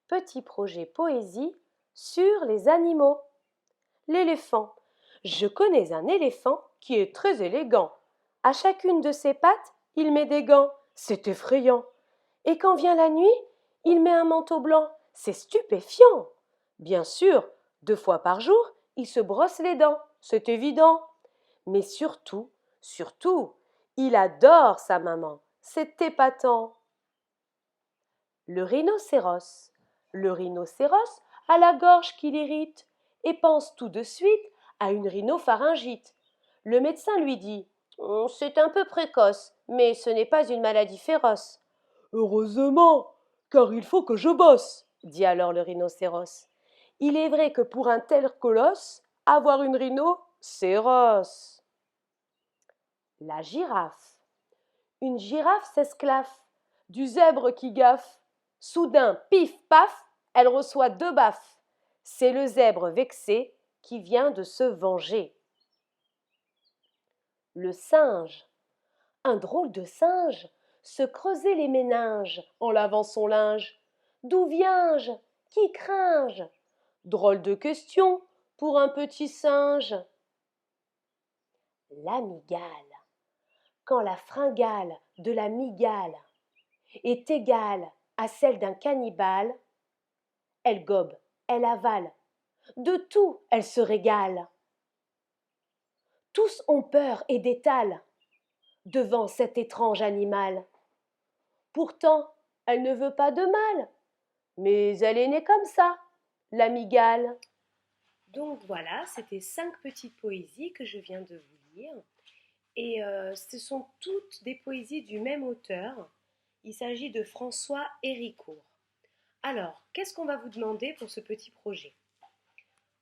Petit projet poésie sur les animaux. L'éléphant. Je connais un éléphant qui est très élégant. À chacune de ses pattes, il met des gants. C'est effrayant. Et quand vient la nuit, il met un manteau blanc. C'est stupéfiant. Bien sûr, 2 fois par jour, il se brosse les dents. C'est évident. Mais surtout, il adore sa maman. C'est épatant. Le rhinocéros. Le rhinocéros a la gorge qui l'irrite et pense tout de suite à une rhinopharyngite. Le médecin lui dit C'est un peu précoce, mais ce n'est pas une maladie féroce. Heureusement, car il faut que je bosse, dit alors le rhinocéros. Il est vrai que pour un tel colosse, avoir une rhino, c'est rosse. La girafe. Une girafe s'esclaffe, du zèbre qui gaffe. Soudain, pif, paf, elle reçoit 2 baffes. C'est le zèbre vexé qui vient de se venger. Le singe. Un drôle de singe se creusait les méninges en lavant son linge. D'où viens-je? Qui cringe? Drôle de question pour un petit singe. L'amygale. Quand la fringale de la mygale est égale à celle d'un cannibale, elle gobe, elle avale, de tout elle se régale. Tous ont peur et détalent devant cet étrange animal. Pourtant, elle ne veut pas de mal, mais elle est née comme ça, l'amygale. Donc voilà, c'était 5 petites poésies que je viens de vous lire. Et ce sont toutes des poésies du même auteur. Il s'agit de François Héricourt. Alors, qu'est-ce qu'on va vous demander pour ce petit projet?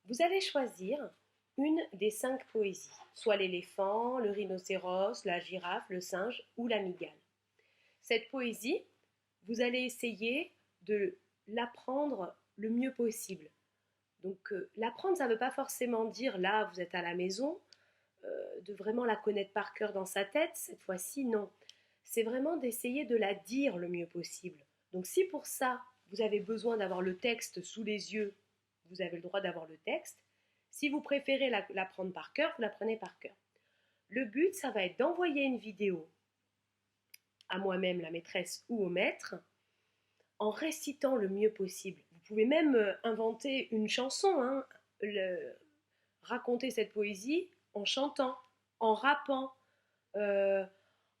Vous allez choisir une des 5 poésies, soit l'éléphant, le rhinocéros, la girafe, le singe ou l'amygale. Cette poésie, vous allez essayer de l'apprendre le mieux possible. Donc l'apprendre, ça ne veut pas forcément dire là, vous êtes à la maison, de vraiment la connaître par cœur dans sa tête. Cette fois-ci, non. C'est vraiment d'essayer de la dire le mieux possible. Donc si pour ça, vous avez besoin d'avoir le texte sous les yeux, vous avez le droit d'avoir le texte. Si vous préférez l'apprendre par cœur, vous la prenez par cœur. Le but, ça va être d'envoyer une vidéo à moi-même, la maîtresse ou au maître, en récitant le mieux possible. Vous pouvez même inventer une chanson, hein, raconter cette poésie en chantant, en rappant, euh,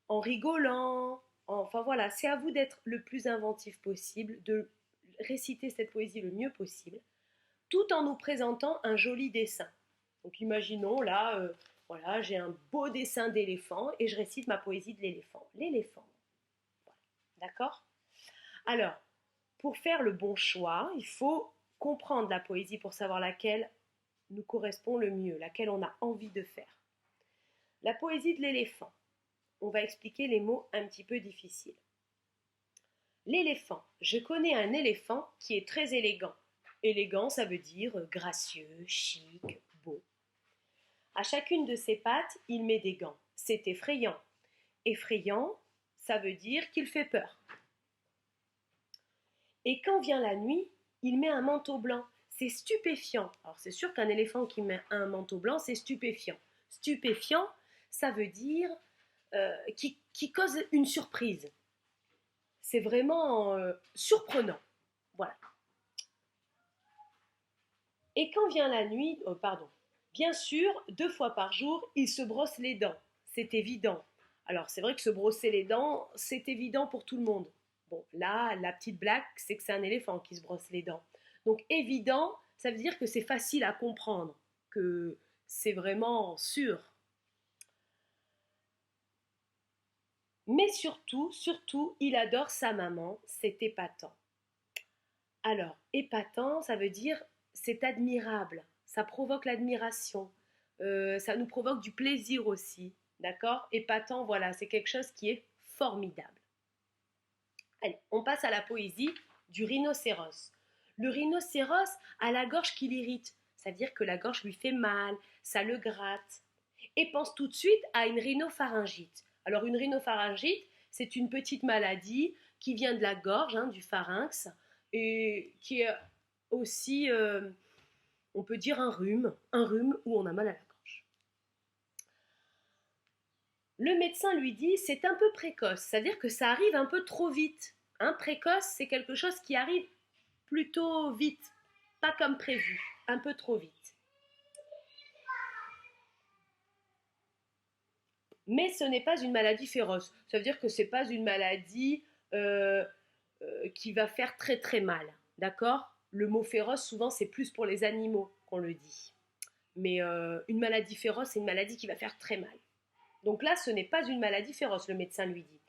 en rigolant. Enfin voilà, c'est à vous d'être le plus inventif possible, de réciter cette poésie le mieux possible, tout en nous présentant un joli dessin. Donc imaginons là, voilà, j'ai un beau dessin d'éléphant et je récite ma poésie de l'éléphant. L'éléphant. Voilà. D'accord? Alors, pour faire le bon choix, il faut comprendre la poésie pour savoir laquelle nous correspond le mieux, laquelle on a envie de faire. La poésie de l'éléphant. On va expliquer les mots un petit peu difficiles. L'éléphant. Je connais un éléphant qui est très élégant. Élégant, ça veut dire gracieux, chic, beau. À chacune de ses pattes, il met des gants. C'est effrayant. Effrayant, ça veut dire qu'il fait peur. Et quand vient la nuit, il met un manteau blanc. C'est stupéfiant. Alors c'est sûr qu'un éléphant qui met un manteau blanc, c'est stupéfiant. Stupéfiant, ça veut dire qui cause une surprise. C'est vraiment surprenant. Voilà. Et quand vient la nuit, bien sûr, 2 fois par jour, il se brosse les dents. C'est évident. Alors c'est vrai que se brosser les dents, c'est évident pour tout le monde. Bon, là, la petite blague, c'est que c'est un éléphant qui se brosse les dents. Donc évident, ça veut dire que c'est facile à comprendre, que c'est vraiment sûr. Mais surtout, il adore sa maman, c'est épatant. Alors, épatant, ça veut dire c'est admirable, ça provoque l'admiration, ça nous provoque du plaisir aussi, d'accord? Épatant, voilà, c'est quelque chose qui est formidable. Allez, on passe à la poésie du rhinocéros. Le rhinocéros a la gorge qui l'irrite, c'est-à-dire que la gorge lui fait mal, ça le gratte, et pense tout de suite à une rhinopharyngite. Alors une rhinopharyngite, c'est une petite maladie qui vient de la gorge, hein, du pharynx, et qui est aussi, on peut dire un rhume où on a mal à la gorge. Le médecin lui dit c'est un peu précoce, c'est-à-dire que ça arrive un peu trop vite. Précoce, c'est quelque chose qui arrive plutôt vite, pas comme prévu, un peu trop vite. Mais ce n'est pas une maladie féroce. Ça veut dire que ce n'est pas une maladie qui va faire très très mal. D'accord? Le mot féroce, souvent, c'est plus pour les animaux qu'on le dit. Mais une maladie féroce, c'est une maladie qui va faire très mal. Donc là, ce n'est pas une maladie féroce, le médecin lui dit.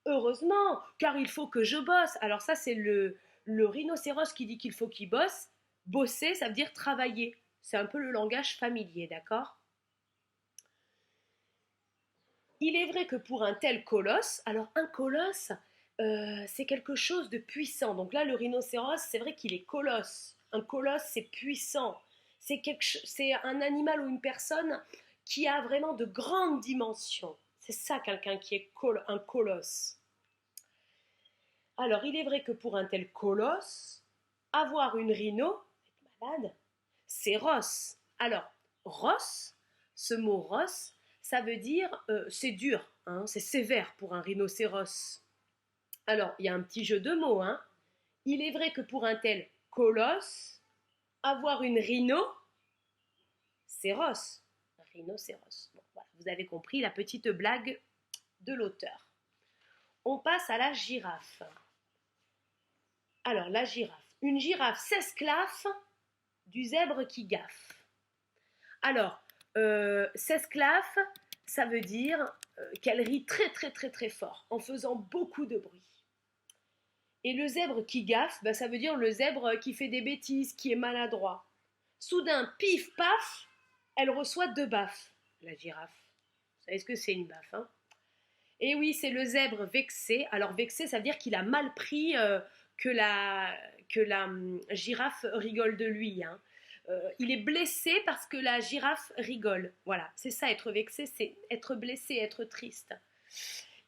Heureusement, car il faut que je bosse. Alors ça, c'est le rhinocéros qui dit qu'il faut qu'il bosse. Bosser, ça veut dire travailler. C'est un peu le langage familier, d'accord? Il est vrai que pour un tel colosse, alors un colosse, c'est quelque chose de puissant. Donc là, le rhinocéros, c'est vrai qu'il est colosse. Un colosse, c'est puissant. C'est un animal ou une personne qui a vraiment de grandes dimensions. C'est ça quelqu'un qui est un colosse. Alors, il est vrai que pour un tel colosse, avoir une rhino, être malade, c'est ros. Alors, ros, ce mot ros, ça veut dire c'est dur, hein, c'est sévère pour un rhinocéros. Alors, il y a un petit jeu de mots. Hein. Il est vrai que pour un tel colosse, avoir une rhino, c'est ros. Un rhinocéros. Bon, voilà, vous avez compris la petite blague de l'auteur. On passe à la girafe. Alors, la girafe. Une girafe s'esclaffe du zèbre qui gaffe. Alors, s'esclaffe, ça veut dire qu'elle rit très très très très fort, en faisant beaucoup de bruit. Et le zèbre qui gaffe, ça veut dire le zèbre qui fait des bêtises, qui est maladroit. Soudain, pif, paf, elle reçoit 2 baffes, la girafe. Vous savez ce que c'est une baffe, hein? Et oui, c'est le zèbre vexé. Alors vexé, ça veut dire qu'il a mal pris que la girafe rigole de lui. Hein. Il est blessé parce que la girafe rigole. Voilà, c'est ça, être vexé, c'est être blessé, être triste.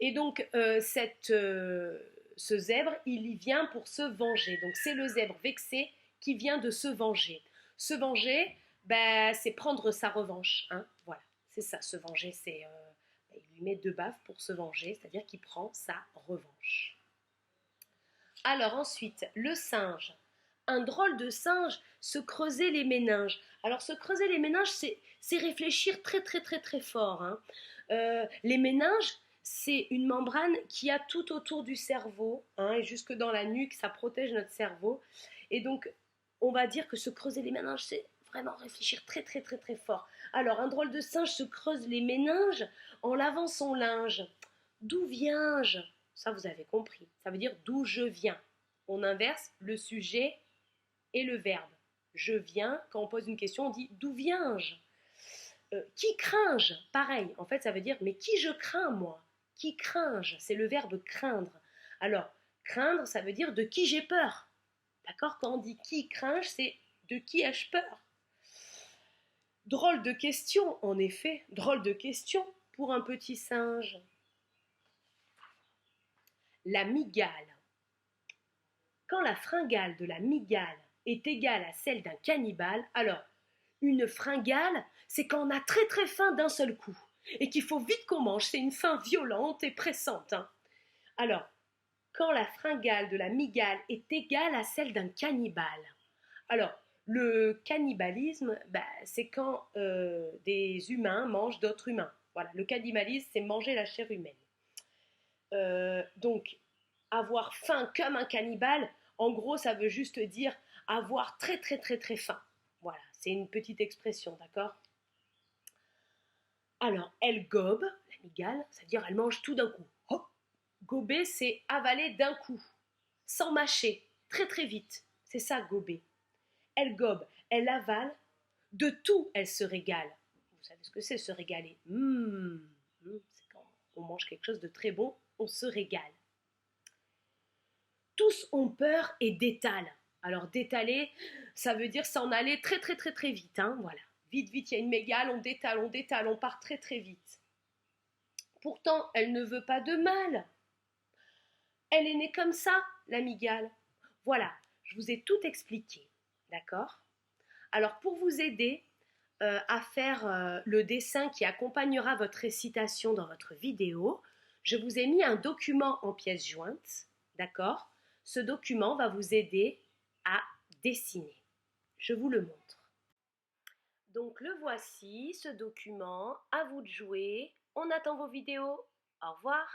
Et donc, ce zèbre, il y vient pour se venger. Donc, c'est le zèbre vexé qui vient de se venger. Se venger, c'est prendre sa revanche. Hein. Voilà, c'est ça, se venger, c'est... il lui met 2 baffes pour se venger, c'est-à-dire qu'il prend sa revanche. Alors ensuite, le singe. Un drôle de singe se creusait les méninges. Alors se creuser les méninges, c'est réfléchir très très très très fort. Hein. Les méninges, c'est une membrane qui a tout autour du cerveau, hein, et jusque dans la nuque, ça protège notre cerveau. Et donc, on va dire que se creuser les méninges, c'est vraiment réfléchir très très très très fort. Alors, un drôle de singe se creuse les méninges en lavant son linge. D'où viens-je? Ça, vous avez compris. Ça veut dire d'où je viens. On inverse le sujet et le verbe. Je viens, quand on pose une question, on dit d'où viens-je? Qui crains-je? Pareil, en fait, ça veut dire mais qui je crains, moi? Qui crains-je? C'est le verbe craindre. Alors, craindre, ça veut dire de qui j'ai peur. D'accord? Quand on dit qui crains-je, c'est de qui ai-je peur? Drôle de question, en effet, drôle de question pour un petit singe. La mygale. Quand la fringale de la mygale est égale à celle d'un cannibale, alors une fringale, c'est quand on a très très faim d'un seul coup et qu'il faut vite qu'on mange, c'est une faim violente et pressante. Hein. Alors, quand la fringale de la mygale est égale à celle d'un cannibale. Alors, le cannibalisme, c'est quand des humains mangent d'autres humains. Voilà, le cannibalisme, c'est manger la chair humaine. Donc, avoir faim comme un cannibale, en gros, ça veut juste dire avoir très très très très faim. Voilà, c'est une petite expression, d'accord? Alors, elle gobe, la mygale, ça veut dire elle mange tout d'un coup. Hop. Gober, c'est avaler d'un coup, sans mâcher, très très vite. C'est ça, gober. Elle gobe, elle avale, de tout elle se régale. Vous savez ce que c'est, se régaler? C'est quand on mange quelque chose de très bon, on se régale. Tous ont peur et détalent. Alors détaler, ça veut dire s'en aller très très très très vite. Hein, voilà. Vite, vite, il y a une mégale, on détale, on part très très vite. Pourtant, elle ne veut pas de mal. Elle est née comme ça, la mygale. Voilà, Je vous ai tout expliqué, d'accord? Alors pour vous aider à faire le dessin qui accompagnera votre récitation dans votre vidéo, je vous ai mis un document en pièces jointes, d'accord? Ce document va vous aider à dessiner. Je vous le montre. Donc le voici, ce document. À vous de jouer. On attend vos vidéos. Au revoir.